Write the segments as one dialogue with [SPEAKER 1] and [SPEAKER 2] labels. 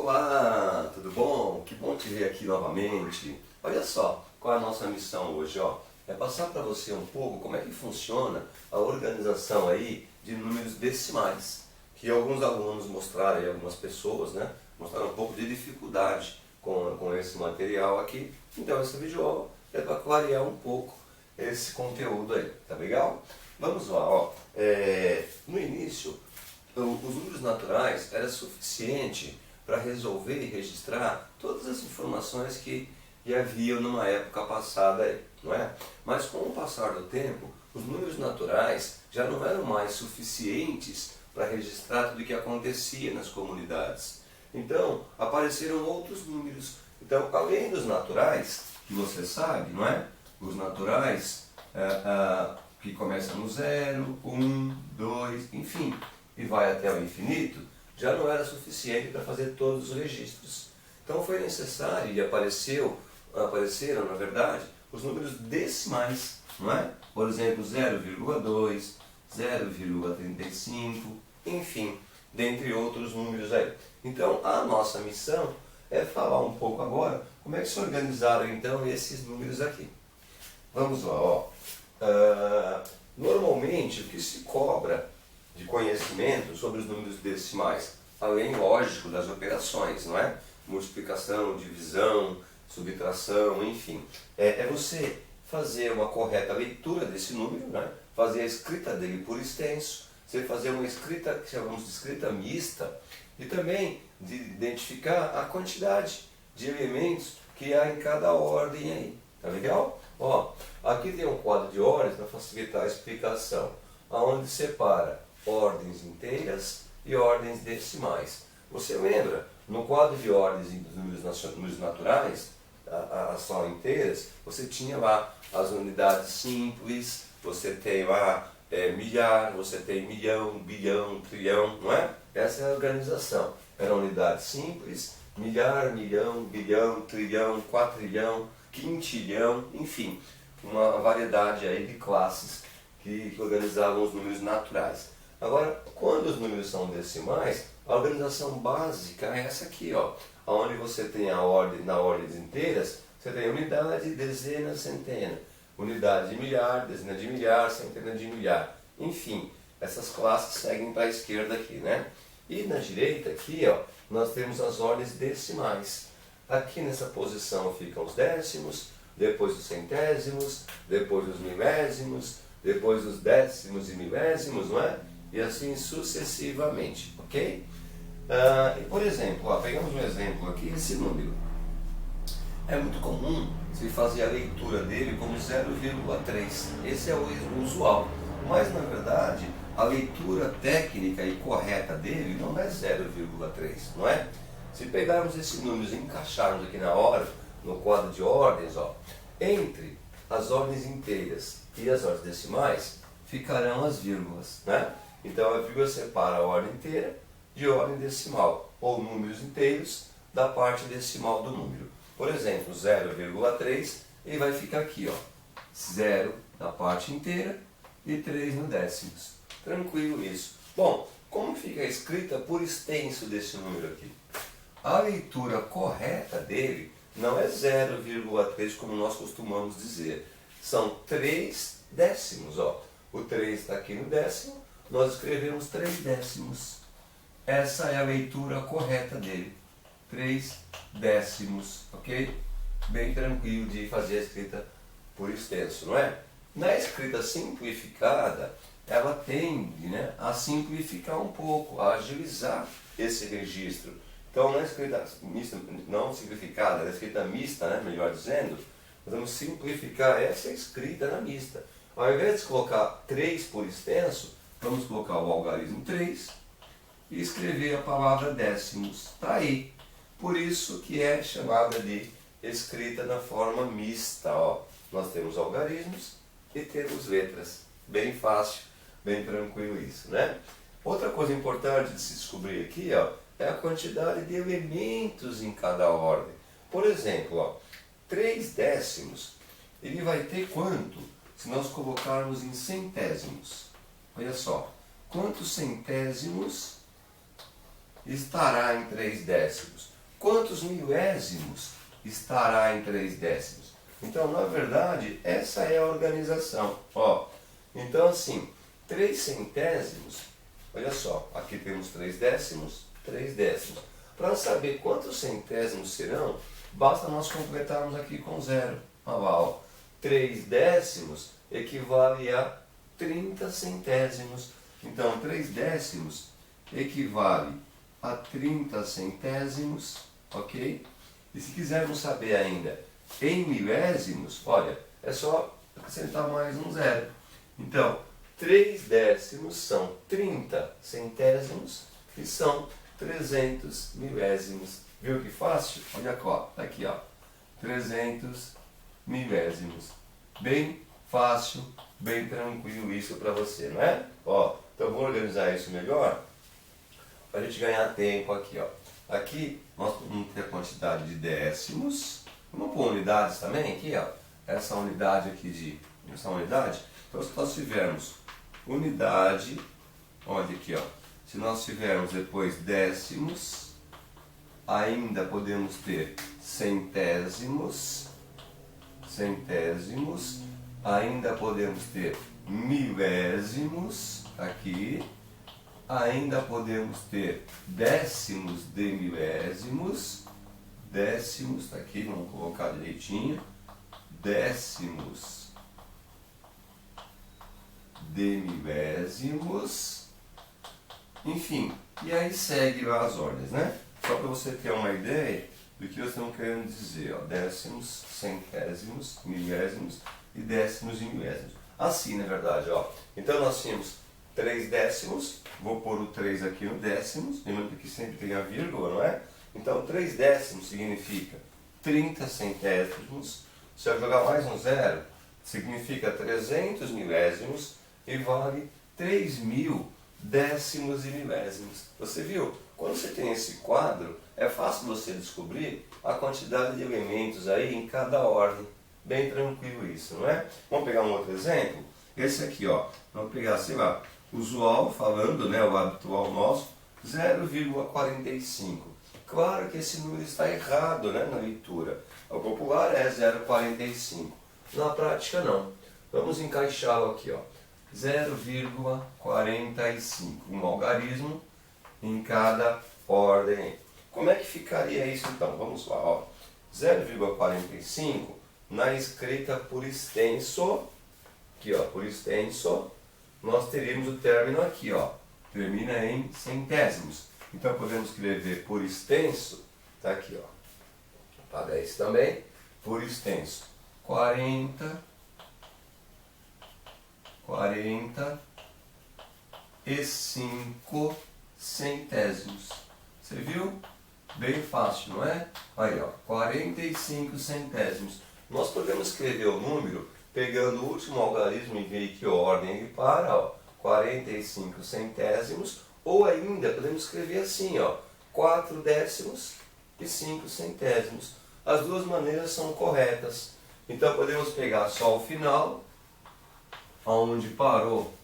[SPEAKER 1] Olá, tudo bom? Que bom te ver aqui novamente. Olha só, qual é a nossa missão hoje, ó? É passar para você um pouco como é que funciona a organização aí de números decimais, que alguns alunos mostraram e algumas pessoas, né, mostraram um pouco de dificuldade com esse material aqui. Então esse vídeo é para clarear um pouco esse conteúdo aí, tá legal? Vamos lá, ó. No início, os números naturais era suficiente para resolver e registrar todas as informações que haviam numa época passada aí, não é? Mas com o passar do tempo, os números naturais já não eram mais suficientes para registrar tudo o que acontecia nas comunidades. Então, apareceram outros números. Então, além dos naturais, que você sabe, não é? Os naturais que começam no 0, 1, 2, enfim, e vai até o infinito, já não era suficiente para fazer todos os registros. Então foi necessário e apareceram, na verdade, os números decimais, não é? Por exemplo, 0,2, 0,35, enfim, dentre outros números aí. Então a nossa missão é falar um pouco agora como é que se organizaram então esses números aqui. Vamos lá, ó. Normalmente o que se cobra de conhecimento sobre os números decimais, além, lógico, das operações, não é? Multiplicação, divisão, subtração, enfim. É você fazer uma correta leitura desse número, né? Fazer a escrita dele por extenso, você fazer uma escrita que chamamos de escrita mista, e também de identificar a quantidade de elementos que há em cada ordem aí. Tá legal? Ó, aqui tem um quadro de ordens para facilitar a explicação, aonde separa ordens inteiras e ordens decimais. Você lembra, no quadro de ordens dos números naturais, as só inteiras, você tinha lá as unidades simples, você tem lá milhar, você tem milhão, bilhão, trilhão, não é? Essa é a organização. Era unidade simples, milhar, milhão, bilhão, trilhão, quatrilhão, quintilhão, enfim, uma variedade aí de classes que organizavam os números naturais. Agora, quando os números são decimais, a organização básica é essa aqui, ó, onde você tem a ordem, na ordem inteiras, você tem unidade, dezena, centena, unidade de milhar, dezena de milhar, centena de milhar, enfim, essas classes seguem para a esquerda aqui, né? E na direita aqui, ó, nós temos as ordens decimais. Aqui nessa posição ficam os décimos, depois os centésimos, depois os milésimos, depois os décimos e milésimos, não é? E assim sucessivamente, ok? E por exemplo, ó, pegamos um exemplo aqui, esse número. É muito comum se fazer a leitura dele como 0,3. Esse é o usual. Mas na verdade, a leitura técnica e correta dele não é 0,3, não é? Se pegarmos esse número e encaixarmos aqui na hora, no quadro de ordens, ó, entre as ordens inteiras e as ordens decimais, ficarão as vírgulas, né? Então a vírgula separa a ordem inteira de ordem decimal, ou números inteiros da parte decimal do número. Por exemplo, 0,3, ele vai ficar aqui, ó, 0 na parte inteira e 3 no décimos. Tranquilo isso. Bom, como fica a escrita por extenso desse número aqui? A leitura correta dele não é 0,3 como nós costumamos dizer. São 3 décimos, ó. O 3 está aqui no décimo, nós escrevemos 3 décimos. Essa é a leitura correta dele. 3 décimos, ok? Bem tranquilo de fazer a escrita por extenso, não é? Na escrita simplificada, ela tende, né, a simplificar um pouco, a agilizar esse registro. Então, na escrita mista, não simplificada, na escrita mista, né, melhor dizendo, nós vamos simplificar essa escrita na mista. Ao invés de colocar 3 por extenso, vamos colocar o algarismo 3 e escrever a palavra décimos. Está aí. Por isso que é chamada de escrita na forma mista. Ó. Nós temos algarismos e temos letras. Bem fácil, bem tranquilo isso, né? Outra coisa importante de se descobrir aqui, ó, é a quantidade de elementos em cada ordem. Por exemplo, ó, 3 décimos, ele vai ter quanto se nós colocarmos em centésimos? Olha só, quantos centésimos estará em 3 décimos? quantos milésimos estará em 3 décimos? Então, na verdade, essa é a organização. Ó, então, assim, 3 centésimos, olha só, aqui temos 3 décimos, 3 décimos. Para saber quantos centésimos serão, basta nós completarmos aqui com zero. Olha lá, ó, 3 décimos equivale a 30 centésimos. Então, 3 décimos equivale a 30 centésimos, ok? E se quisermos saber ainda em milésimos, olha, é só acrescentar mais um zero. Então, 3 décimos são 30 centésimos e são 300 milésimos. Viu que fácil? Olha aqui, ó, 300 milésimos. Bem fácil, bem tranquilo isso para você, não é? Ó, então vamos organizar isso melhor para a gente ganhar tempo aqui, ó. Aqui nós vamos ter a quantidade de décimos. Vamos pôr unidades também aqui, ó. Essa unidade aqui essa unidade. Então se nós tivermos unidade, olha aqui, ó. Se nós tivermos depois décimos, ainda podemos ter centésimos, ainda podemos ter milésimos aqui, ainda podemos ter décimos de milésimos, décimos, tá aqui, vamos colocar direitinho, décimos de milésimos, enfim, e aí segue lá as ordens, né? Só para você ter uma ideia do que nós estamos querendo dizer, ó, décimos, centésimos, milésimos e décimos e milésimos. Assim, na verdade, ó. Então nós tínhamos 3 décimos, vou pôr o 3 aqui no décimos, lembrando que sempre tem a vírgula, não é? Então 3 décimos significa 30 centésimos, se eu jogar mais um zero, significa 300 milésimos e vale 3.000 décimos e milésimos. Você viu? Quando você tem esse quadro, é fácil você descobrir a quantidade de elementos aí em cada ordem. Bem tranquilo isso, não é? Vamos pegar um outro exemplo? Esse aqui, ó. Vamos pegar, sei lá, usual falando, né, o habitual nosso, 0,45. Claro que esse número está errado, né, na leitura. O popular é 0,45. Na prática, não. Vamos encaixá-lo aqui, ó. 0,45. Um algarismo em cada ordem. Como é que ficaria isso então? Vamos lá, ó. 0,45 na escrita por extenso, aqui ó, por extenso, nós teríamos o término aqui, ó, termina em centésimos. Então podemos escrever por extenso, tá aqui ó, para 10 também, por extenso, 45 centésimos. Você viu? Bem fácil, não é? Aí, ó, 45 centésimos. Nós podemos escrever o número pegando o último algarismo e ver que ordem ele para, ó, 45 centésimos, ou ainda podemos escrever assim, ó, 4 décimos e 5 centésimos. As duas maneiras são corretas. Então podemos pegar só o final, onde parou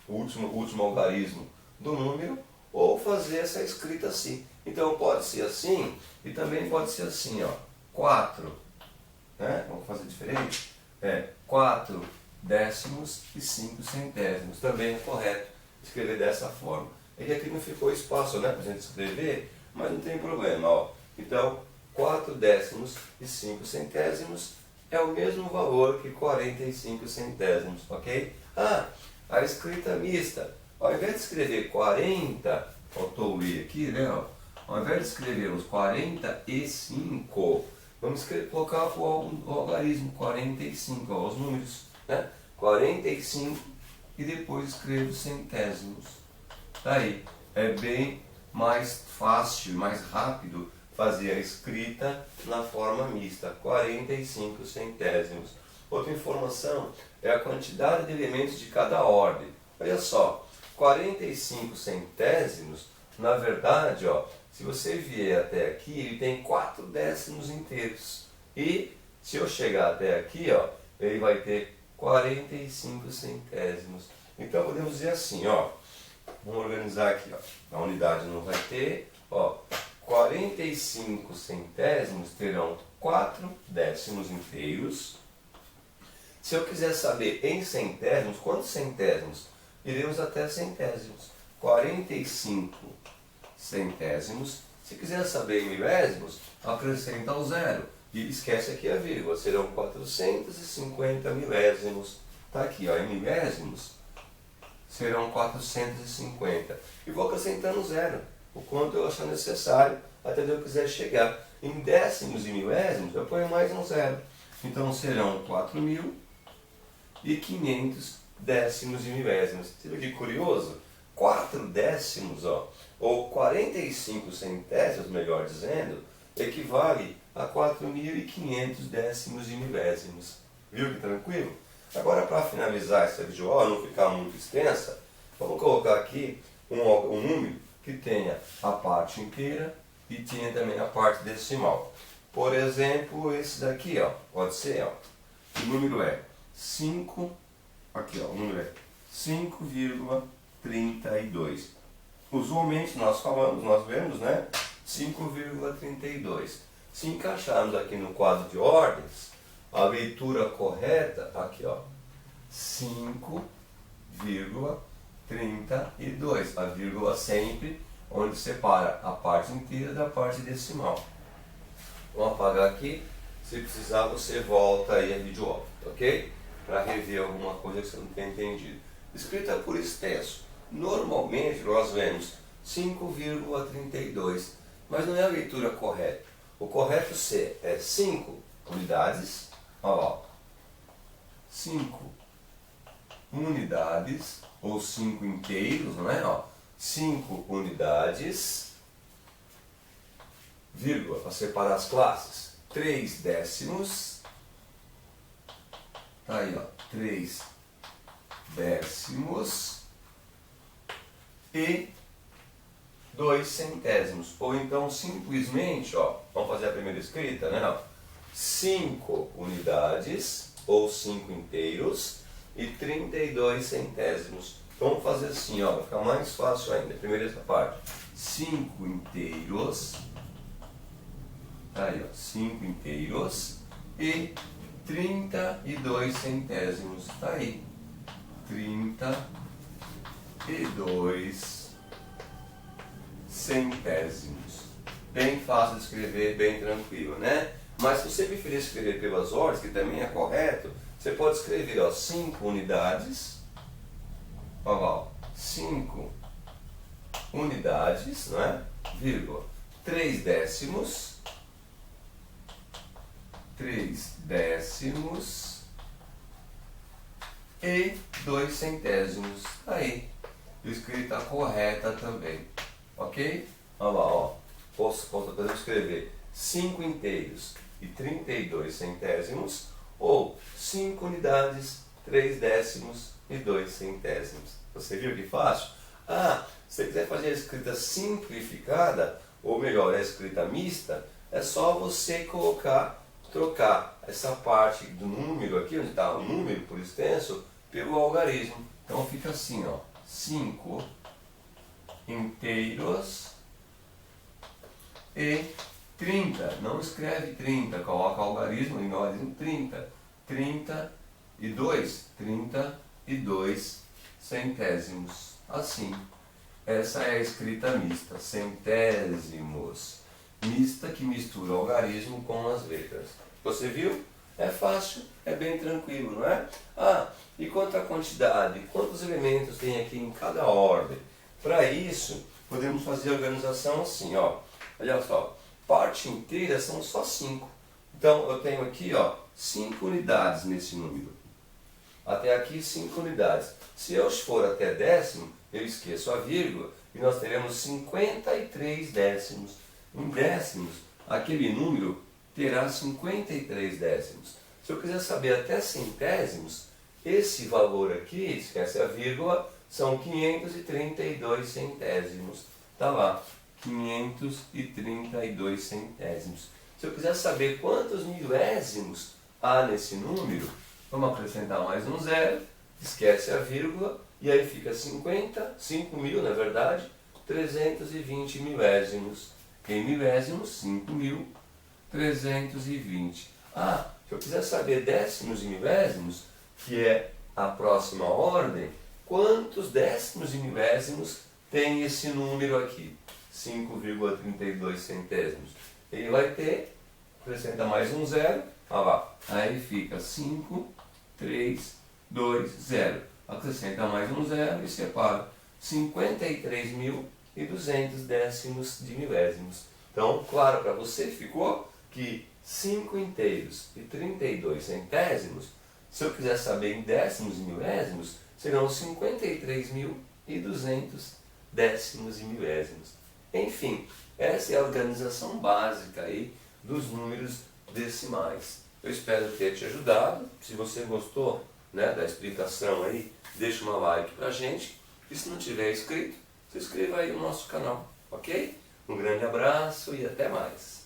[SPEAKER 1] o último algarismo do número, ou fazer essa escrita assim. Então pode ser assim e também pode ser assim, ó, 4, né? Vamos fazer diferente? 4 décimos e 5 centésimos. Também é correto escrever dessa forma. É que aqui não ficou espaço, né, para a gente escrever, mas não tem problema, ó. Então, 4 décimos e 5 centésimos é o mesmo valor que 45 centésimos, ok? Ah, a escrita mista. Ao invés de escrever 40, faltou o i aqui, né? Ó, ao invés de escrevermos 45, vamos colocar o algarismo 45, ó, os números, né? 45 e depois escrevo centésimos. Daí, é bem mais fácil, mais rápido fazer a escrita na forma mista, 45 centésimos. Outra informação é a quantidade de elementos de cada ordem. Olha só, 45 centésimos, na verdade, ó, se você vier até aqui, ele tem 4 décimos inteiros. E se eu chegar até aqui, ó, ele vai ter 45 centésimos. Então podemos dizer assim, ó, vamos organizar aqui, ó, a unidade não vai ter, ó, 45 centésimos terão 4 décimos inteiros. Se eu quiser saber em centésimos, quantos centésimos? Iremos até centésimos. 45 centésimos. Se quiser saber em milésimos, acrescenta o zero. E esquece aqui a vírgula. Serão 450 milésimos. Está aqui, ó, em milésimos serão 450. E vou acrescentando zero, o quanto eu achar necessário, até onde eu quiser chegar. Em décimos e milésimos, eu ponho mais um zero. Então serão 4.500 décimos e milésimos. Você viu que curioso? 4 décimos, ó, ou 45 centésimos, melhor dizendo, equivale a 4.500 décimos e milésimos. Viu que tranquilo? Agora, para finalizar essa videoaula, não ficar muito extensa, vamos colocar aqui um número que tenha a parte inteira e tenha também a parte decimal. Por exemplo, esse daqui, ó, pode ser, ó, o número é 5, aqui, ó, o número é 5,32. Usualmente nós falamos, nós vemos, né, 5,32. Se encaixarmos aqui no quadro de ordens, a leitura correta, aqui ó, 5,32. A vírgula sempre onde separa a parte inteira da parte decimal. Vamos apagar aqui. Se precisar, você volta aí a videoaula, ok? Para rever alguma coisa que você não tenha entendido. Escrita por extenso. Normalmente nós vemos 5,32, mas não é a leitura correta. O correto é 5 unidades. Olha lá, 5 unidades, ou 5 inteiros, não é? 5 unidades, vírgula, para separar as classes, 3 décimos, tá aí, ó, 3 décimos e 2 centésimos, ou então simplesmente, ó, vamos fazer a primeira escrita, né? 5 unidades, ou 5 inteiros, e 32 centésimos. Então vamos fazer assim, ó, vai ficar mais fácil ainda. Primeiro essa parte. 5 inteiros, aí ó, 5 inteiros, e 32 centésimos. Tá aí. 32 centésimos. Bem fácil de escrever, bem tranquilo, né? Mas se você preferir escrever pelas ordens, que também é correto, você pode escrever, ó, 5 unidades, ó, 5 unidades, não é? Vírgula, 3 décimos, 3 décimos e 2 centésimos. Aí, escrita correta também, ok? Olha lá, ó, podemos escrever 5 inteiros e 32 centésimos, ou 5 unidades, 3 décimos e 2 centésimos. Você viu que fácil? Ah, se você quiser fazer a escrita simplificada, ou melhor, a escrita mista, é só você trocar essa parte do número aqui, onde está o número por extenso, pelo algarismo. Então fica assim, ó, 5 inteiros e 30, não escreve 30, coloca algarismo, algarismo 30, 32 centésimos, assim. Essa é a escrita mista, centésimos, mista que mistura o algarismo com as letras. Você viu? É fácil, é bem tranquilo, não é? Ah, e quanto à quantidade, quantos elementos tem aqui em cada ordem? Para isso, podemos fazer a organização assim, ó. Olha só. Parte inteira são só 5. Então eu tenho aqui, ó, 5 unidades nesse número. Até aqui 5 unidades. Se eu for até décimo, eu esqueço a vírgula e nós teremos 53 décimos. Em décimos, aquele número terá 53 décimos. Se eu quiser saber até centésimos, esse valor aqui, esquece a vírgula, são 532 centésimos. Tá lá. 532 centésimos. Se eu quiser saber quantos milésimos há nesse número, vamos acrescentar mais um zero, esquece a vírgula, e aí fica 5.000, na verdade, 320 milésimos. Em milésimos, 5.320. Ah, se eu quiser saber décimos e milésimos, que é a próxima ordem, quantos décimos e milésimos tem esse número aqui? 5,32 centésimos. Ele vai ter, acrescenta mais um zero, olha lá, aí fica 5, 3, 2, 0. Acrescenta mais um zero e separa 53.200 décimos de milésimos. Então, claro, para você ficou que 5 inteiros e 32 centésimos, se eu quiser saber em décimos e milésimos, serão 53.200 décimos e milésimos. Enfim, essa é a organização básica aí dos números decimais. Eu espero ter te ajudado. Se você gostou, né, da explicação aí, deixa uma like pra gente. E se não tiver inscrito, se inscreva aí no nosso canal, ok? Um grande abraço e até mais.